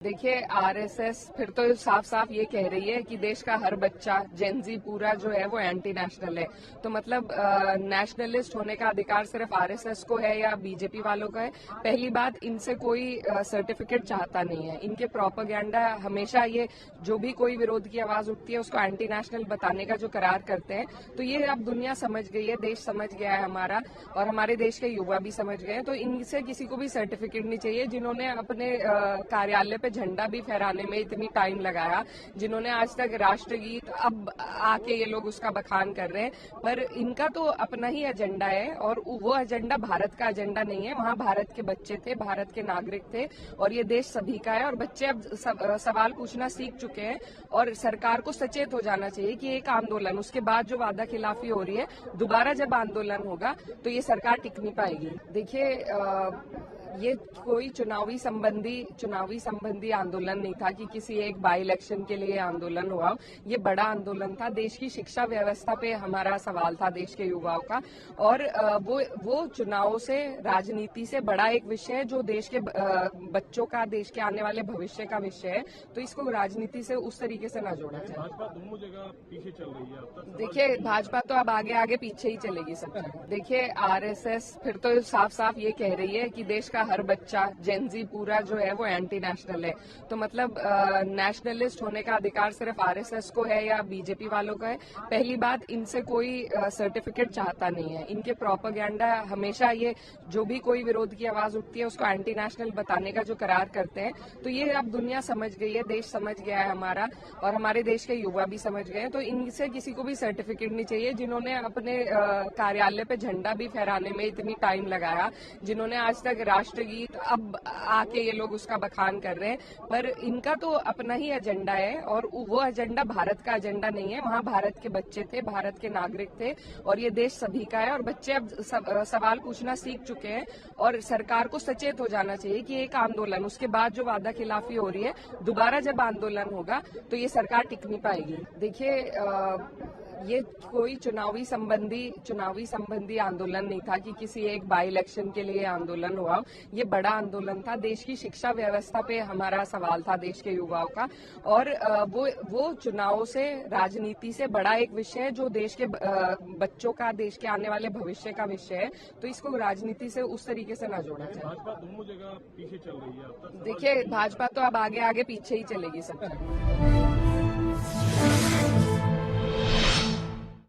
देखिए आरएसएस फिर तो साफ साफ ये कह रही है कि देश का हर बच्चा जेनजी पूरा जो है वो एंटी नेशनल है। तो मतलब नेशनलिस्ट होने का अधिकार सिर्फ आरएसएस को है या बीजेपी वालों का है। पहली बात, इनसे कोई सर्टिफिकेट चाहता नहीं है। इनके प्रोपेगेंडा हमेशा ये जो भी कोई विरोध की आवाज उठती है उसको एंटी नेशनल बताने का जो करार करते हैं, तो ये अब दुनिया समझ गई है, देश समझ गया है हमारा, और हमारे देश के युवा भी समझ गए हैं। तो इनसे किसी को भी सर्टिफिकेट नहीं चाहिए। जिन्होंने अपने कार्यालय पे झंडा भी फहराने में इतनी टाइम लगाया, जिन्होंने आज तक राष्ट्रगीत, अब आके ये लोग उसका बखान कर रहे हैं, पर इनका तो अपना ही एजेंडा है और वो एजेंडा भारत का एजेंडा नहीं है। वहाँ भारत के बच्चे थे, भारत के नागरिक थे, और ये देश सभी का है। और बच्चे अब सवाल पूछना सीख चुके हैं, और सरकार को सचेत हो जाना चाहिए कि एक आंदोलन, उसके बाद जो वादा खिलाफी हो रही है, दोबारा जब आंदोलन होगा तो ये सरकार टिक नहीं पाएगी। देखिए ये कोई चुनावी संबंधी आंदोलन नहीं था कि किसी एक बाई इलेक्शन के लिए आंदोलन हुआ। ये बड़ा आंदोलन था, देश की शिक्षा व्यवस्था पे हमारा सवाल था, देश के युवाओं का। और वो चुनावों से, राजनीति से बड़ा एक विषय है जो देश के बच्चों का, देश के आने वाले भविष्य का विषय है। तो इसको राजनीति से उस तरीके से ना जोड़ा जाए। भाजपा दोनों जगह पीछे चल रही है। देखिए भाजपा तो अब आगे आगे पीछे ही चलेगी सब जगह। देखिए आरएसएस फिर तो साफ साफ ये कह रही है कि देश का हर बच्चा जेनजी पूरा जो है वो एंटी नेशनल है। तो मतलब नेशनलिस्ट होने का अधिकार सिर्फ आरएसएस को है या बीजेपी वालों का है। पहली बात, इनसे कोई सर्टिफिकेट चाहता नहीं है। इनके प्रोपेगेंडा हमेशा ये जो भी कोई विरोध की आवाज उठती है उसको एंटी नेशनल बताने का जो करार करते हैं, तो ये अब दुनिया समझ गई है, देश समझ गया है हमारा, और हमारे देश के युवा भी समझ गए हैं। तो इनसे किसी को भी सर्टिफिकेट नहीं चाहिए। जिन्होंने अपने कार्यालय पे झंडा भी फहराने में इतनी टाइम लगाया, जिन्होंने आज तक राष्ट्रगीत, अब आके ये लोग उसका बखान कर रहे हैं, पर इनका तो अपना ही एजेंडा है और वो एजेंडा भारत का एजेंडा नहीं है। वहाँ भारत के बच्चे थे, भारत के नागरिक थे, और ये देश सभी का है। और बच्चे अब सवाल पूछना सीख चुके हैं, और सरकार को सचेत हो जाना चाहिए कि एक आंदोलन, उसके बाद जो वादा खिलाफी हो रही है, दोबारा जब आंदोलन होगा तो ये सरकार टिक नहीं पाएगी। देखिए ये कोई चुनावी संबंधी आंदोलन नहीं था कि किसी एक बाई इलेक्शन के लिए आंदोलन हुआ। ये बड़ा आंदोलन था, देश की शिक्षा व्यवस्था पे हमारा सवाल था, देश के युवाओं का। और वो चुनावों से, राजनीति से बड़ा एक विषय है जो देश के बच्चों का, देश के आने वाले भविष्य का विषय है। तो इसको राजनीति से उस तरीके से ना जोड़ा जाए। भाजपा दोनों जगह पीछे चल रही है। देखिए भाजपा तो अब आगे आगे पीछे ही चलेगी सब जगह।